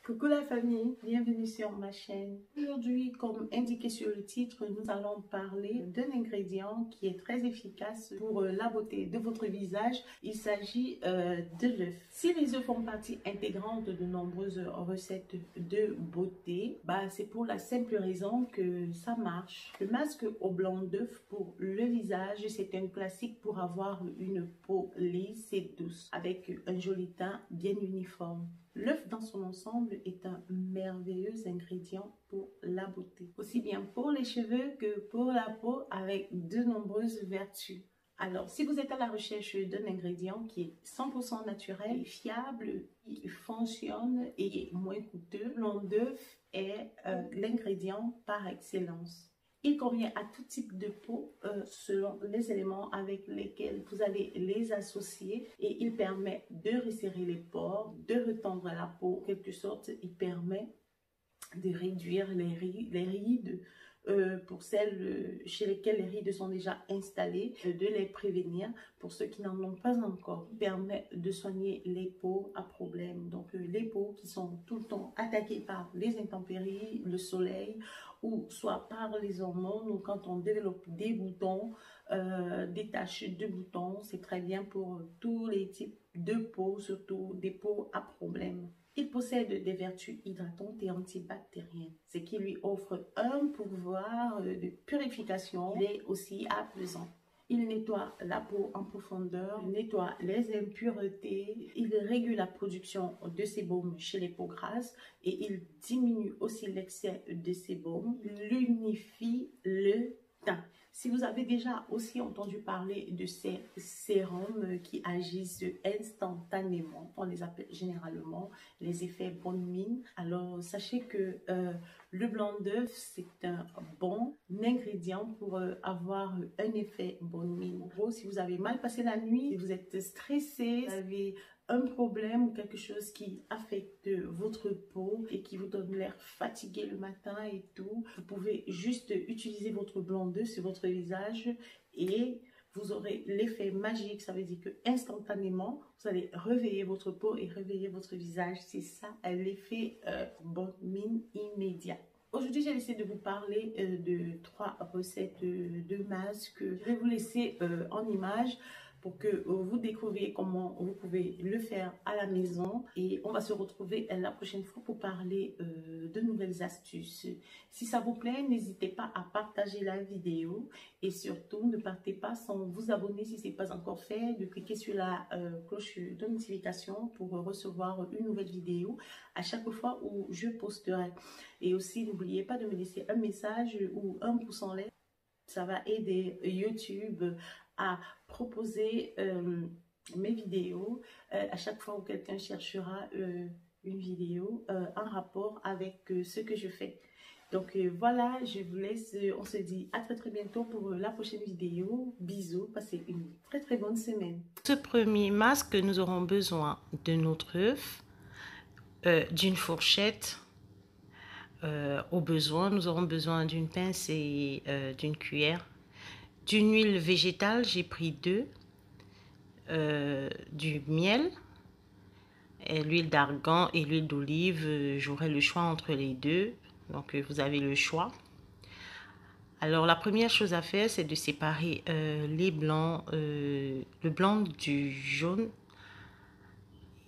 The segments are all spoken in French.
Coucou la famille, bienvenue sur ma chaîne. Aujourd'hui, comme indiqué sur le titre, nous allons parler d'un ingrédient qui est très efficace pour la beauté de votre visage. Il s'agit de l'œuf. Si les œufs font partie intégrante de nombreuses recettes de beauté, c'est pour la simple raison que ça marche. Le masque au blanc d'œuf pour le visage, c'est un classique pour avoir une peau lisse et douce avec un joli teint bien uniforme. L'œuf dans son ensemble est un merveilleux ingrédient pour la beauté, aussi bien pour les cheveux que pour la peau, avec de nombreuses vertus. Alors, si vous êtes à la recherche d'un ingrédient qui est 100% naturel, fiable, qui fonctionne et moins coûteux, le blanc d'œuf est l'ingrédient par excellence. Il convient à tout type de peau selon les éléments avec lesquels vous allez les associer et il permet de resserrer les pores, de retendre la peau. En quelque sorte, il permet de réduire les rides pour celles chez lesquelles les rides sont déjà installées, de les prévenir pour ceux qui n'en ont pas encore. Il permet de soigner les peaux à problème, donc les peaux qui sont tout le temps attaquées par les intempéries, le soleil ou soit par les hormones ou quand on développe des boutons, des taches de boutons. C'est très bien pour tous les types de peau, surtout des peaux à problème. Il possède des vertus hydratantes et antibactériennes, ce qui lui offre un pouvoir de purification. Il est aussi apaisant. Il nettoie la peau en profondeur, il nettoie les impuretés, il régule la production de sébum chez les peaux grasses et il diminue aussi l'excès de sébum. Il unifie le teint. Si vous avez déjà aussi entendu parler de ces sérums qui agissent instantanément, on les appelle généralement les effets bonne mine, alors sachez que le blanc d'œuf, c'est un bon ingrédient pour avoir un effet bonne mine. En gros, si vous avez mal passé la nuit, si vous êtes stressé, vous avez un problème ou quelque chose qui affecte votre peau et qui vous donne l'air fatigué le matin et tout, vous pouvez juste utiliser votre blanc d'œuf sur votre visage et vous aurez l'effet magique. Ça veut dire que instantanément, vous allez réveiller votre peau et réveiller votre visage. C'est ça l'effet bonne mine immédiat. Aujourd'hui, j'ai décidé de vous parler de 3 recettes de masques. Je vais vous laisser en images pour que vous découvriez comment vous pouvez le faire à la maison. Et on va se retrouver la prochaine fois pour parler de nouvelles astuces. Si ça vous plaît, n'hésitez pas à partager la vidéo. Et surtout, ne partez pas sans vous abonner si ce n'est pas encore fait, de cliquer sur la cloche de notification pour recevoir une nouvelle vidéo à chaque fois où je posterai. Et aussi, n'oubliez pas de me laisser un message ou un pouce en l'air. Ça va aider YouTube à proposer mes vidéos à chaque fois où quelqu'un cherchera une vidéo en rapport avec ce que je fais. Donc voilà, je vous laisse, on se dit à très bientôt pour la prochaine vidéo. Bisous, passez une très bonne semaine. Ce premier masque, nous aurons besoin de notre œuf, d'une fourchette. Au besoin, nous aurons besoin d'une pince et d'une cuillère. D'une huile végétale, j'ai pris 2. Du miel, l'huile d'argan et l'huile d'olive. J'aurai le choix entre les deux. Donc, vous avez le choix. Alors, la première chose à faire, c'est de séparer les blancs, le blanc du jaune.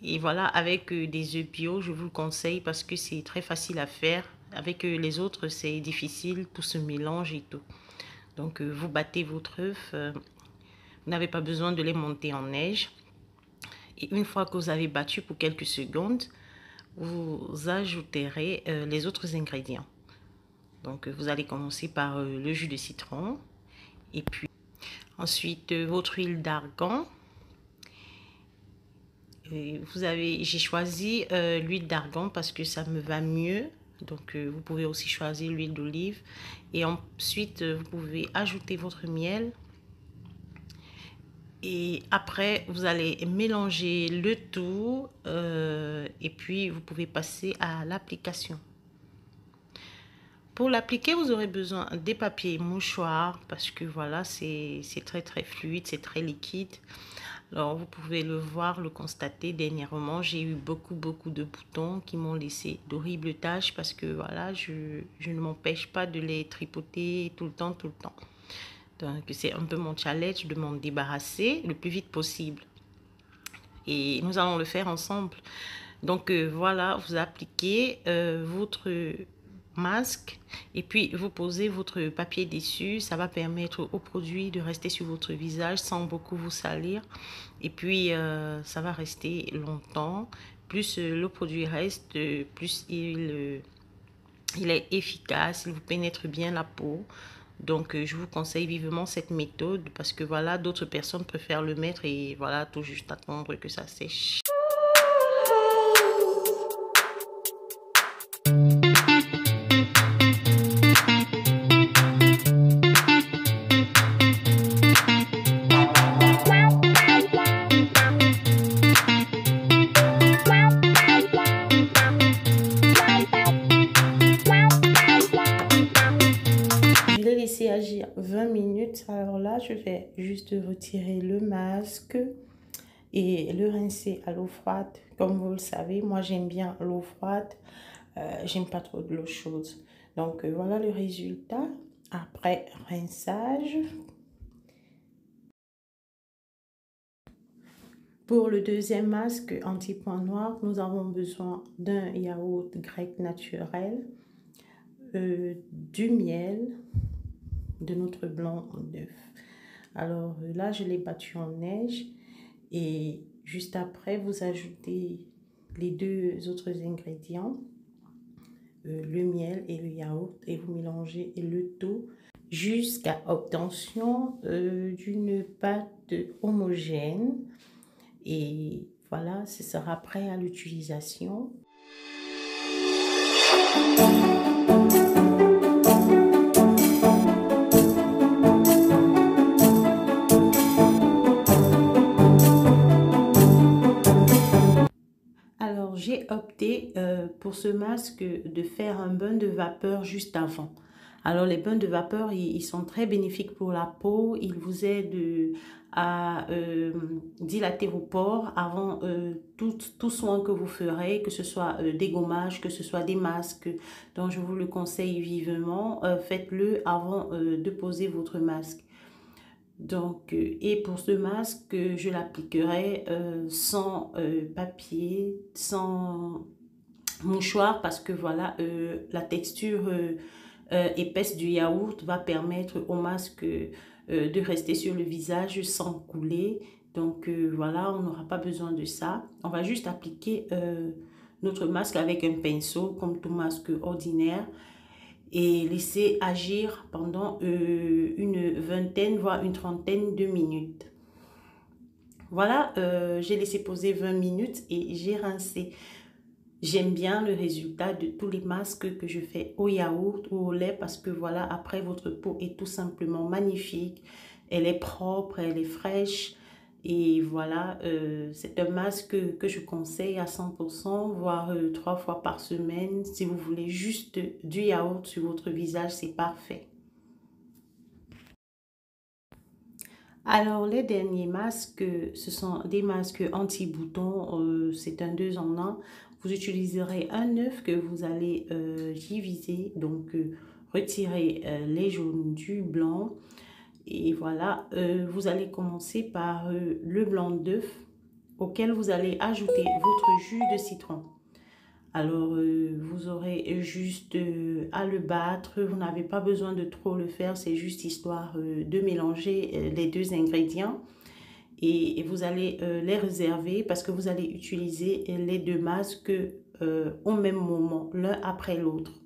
Et voilà, avec des œufs bio, je vous le conseille parce que c'est très facile à faire. Avec les autres, c'est difficile pour ce mélange et tout. Donc, vous battez votre œuf. Vous n'avez pas besoin de les monter en neige. Et une fois que vous avez battu pour quelques secondes, vous ajouterez les autres ingrédients. Donc, vous allez commencer par le jus de citron. Et puis, ensuite, votre huile d'argan. J'ai choisi l'huile d'argan parce que ça me va mieux. Donc, vous pouvez aussi choisir l'huile d'olive. Et ensuite, vous pouvez ajouter votre miel. Et après, vous allez mélanger le tout et puis vous pouvez passer à l'application. Pour l'appliquer, vous aurez besoin des papiers mouchoirs parce que voilà, c'est très fluide, c'est très liquide. Alors, vous pouvez le voir, le constater. Dernièrement, j'ai eu beaucoup de boutons qui m'ont laissé d'horribles taches parce que voilà, je ne m'empêche pas de les tripoter tout le temps. Donc, c'est un peu mon challenge de m'en débarrasser le plus vite possible. Et nous allons le faire ensemble. Donc, voilà, vous appliquez votre masque et puis vous posez votre papier dessus. Ça va permettre au produit de rester sur votre visage sans beaucoup vous salir. Et puis, ça va rester longtemps. Plus le produit reste, plus il est efficace, il vous pénètre bien la peau. Donc, je vous conseille vivement cette méthode parce que voilà, d'autres personnes préfèrent le mettre et voilà, tout juste attendre que ça sèche. Agir 20 minutes. Alors là, je vais juste retirer le masque et le rincer à l'eau froide. Comme vous le savez, moi j'aime bien l'eau froide. J'aime pas trop de l'eau chaude. Donc voilà le résultat après rinçage. Pour le deuxième masque anti-point noir, nous avons besoin d'un yaourt grec naturel, du miel, de notre blanc d'œuf. Alors là, je l'ai battu en neige et juste après, vous ajoutez les deux autres ingrédients, le miel et le yaourt, et vous mélangez le tout jusqu'à obtention d'une pâte homogène. Et voilà, ce sera prêt à l'utilisation. Alors, j'ai opté pour ce masque de faire un bain de vapeur juste avant. Alors, les bains de vapeur, ils sont très bénéfiques pour la peau. Ils vous aident à dilater vos pores avant tout soin que vous ferez, que ce soit des gommages, que ce soit des masques. Donc, je vous le conseille vivement. Faites-le avant de poser votre masque. Donc, et pour ce masque, je l'appliquerai sans papier, sans mouchoir, parce que voilà, la texture épaisse du yaourt va permettre au masque de rester sur le visage sans couler. Donc voilà, on n'aura pas besoin de ça. On va juste appliquer notre masque avec un pinceau, comme tout masque ordinaire, et laisser agir pendant une vingtaine, voire une trentaine de minutes. Voilà, j'ai laissé poser 20 minutes et j'ai rincé. J'aime bien le résultat de tous les masques que je fais au yaourt ou au lait parce que voilà, après votre peau est tout simplement magnifique. Elle est propre, elle est fraîche. Et voilà, c'est un masque que je conseille à 100%, voire 3 fois par semaine. Si vous voulez juste du yaourt sur votre visage, c'est parfait. Alors, les derniers masques, ce sont des masques anti-boutons. C'est un 2 en 1. Vous utiliserez un œuf que vous allez diviser. Donc, retirer les jaunes du blanc. Et voilà, vous allez commencer par le blanc d'œuf auquel vous allez ajouter votre jus de citron. Alors, vous aurez juste à le battre. Vous n'avez pas besoin de trop le faire. C'est juste histoire de mélanger les deux ingrédients. Et vous allez les réserver parce que vous allez utiliser les deux masques au même moment, l'un après l'autre.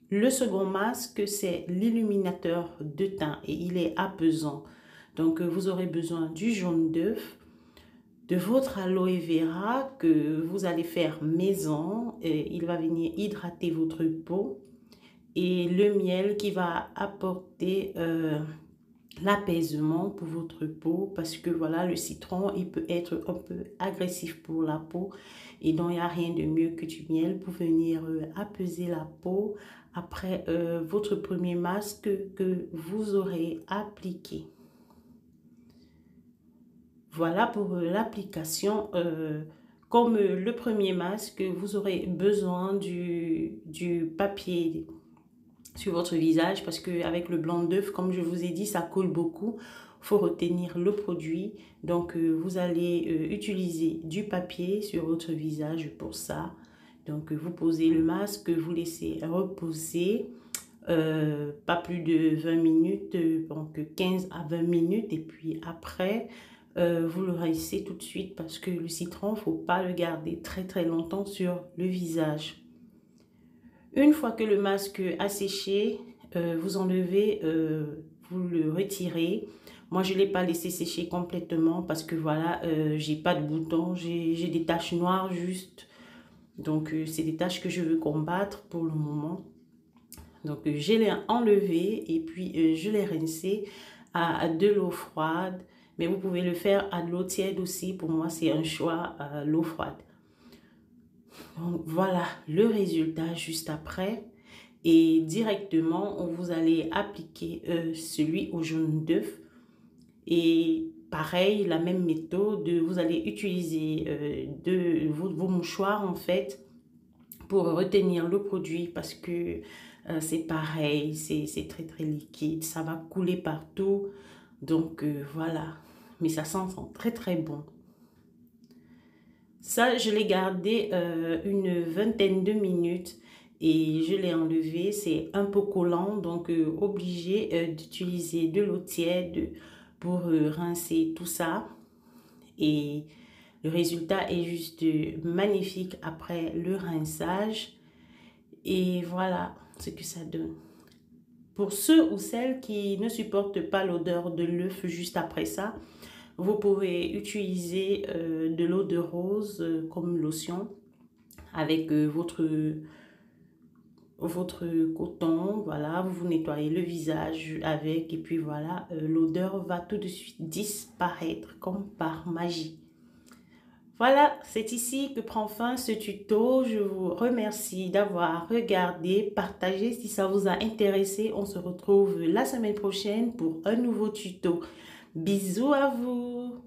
Le second masque, c'est l'illuminateur de teint et il est apaisant. Donc, vous aurez besoin du jaune d'œuf, de votre aloe vera que vous allez faire maison. Et il va venir hydrater votre peau. Et le miel qui va apporter l'apaisement pour votre peau parce que voilà, le citron, il peut être un peu agressif pour la peau. Et donc, il n'y a rien de mieux que du miel pour venir apaiser la peau après votre premier masque que vous aurez appliqué. Voilà pour l'application. Comme le premier masque, vous aurez besoin du papier sur votre visage parce qu'avec le blanc d'œuf, comme je vous ai dit, ça coule beaucoup. Il faut retenir le produit. Donc, vous allez utiliser du papier sur votre visage pour ça. Donc, vous posez le masque, vous laissez reposer. Pas plus de 20 minutes, donc 15 à 20 minutes. Et puis après, vous le rincez tout de suite parce que le citron, il ne faut pas le garder très très longtemps sur le visage. Une fois que le masque a séché, vous enlevez, vous le retirez. Moi, je ne l'ai pas laissé sécher complètement parce que voilà, j'ai pas de boutons, j'ai des taches noires juste. Donc, c'est des taches que je veux combattre pour le moment. Donc, je l'ai enlevé et puis je l'ai rincé à de l'eau froide. Mais vous pouvez le faire à de l'eau tiède aussi. Pour moi, c'est un choix à l'eau froide. Donc, voilà le résultat juste après. Et directement, vous allez appliquer celui au jaune d'œuf. Et pareil, la même méthode, vous allez utiliser vos mouchoirs en fait pour retenir le produit parce que c'est pareil, c'est très très liquide, ça va couler partout. Donc voilà, mais ça sent très très bon. Ça, je l'ai gardé une vingtaine de minutes et je l'ai enlevé. C'est un peu collant, donc obligé d'utiliser de l'eau tiède pour rincer tout ça. Et le résultat est juste magnifique après le rinçage. Et voilà ce que ça donne. Pour ceux ou celles qui ne supportent pas l'odeur de l'œuf juste après ça, vous pouvez utiliser de l'eau de rose comme lotion avec votre coton. Voilà, vous vous nettoyez le visage avec et puis voilà, l'odeur va tout de suite disparaître comme par magie. Voilà, c'est ici que prend fin ce tuto. Je vous remercie d'avoir regardé, partagé si ça vous a intéressé. On se retrouve la semaine prochaine pour un nouveau tuto. Bisous à vous!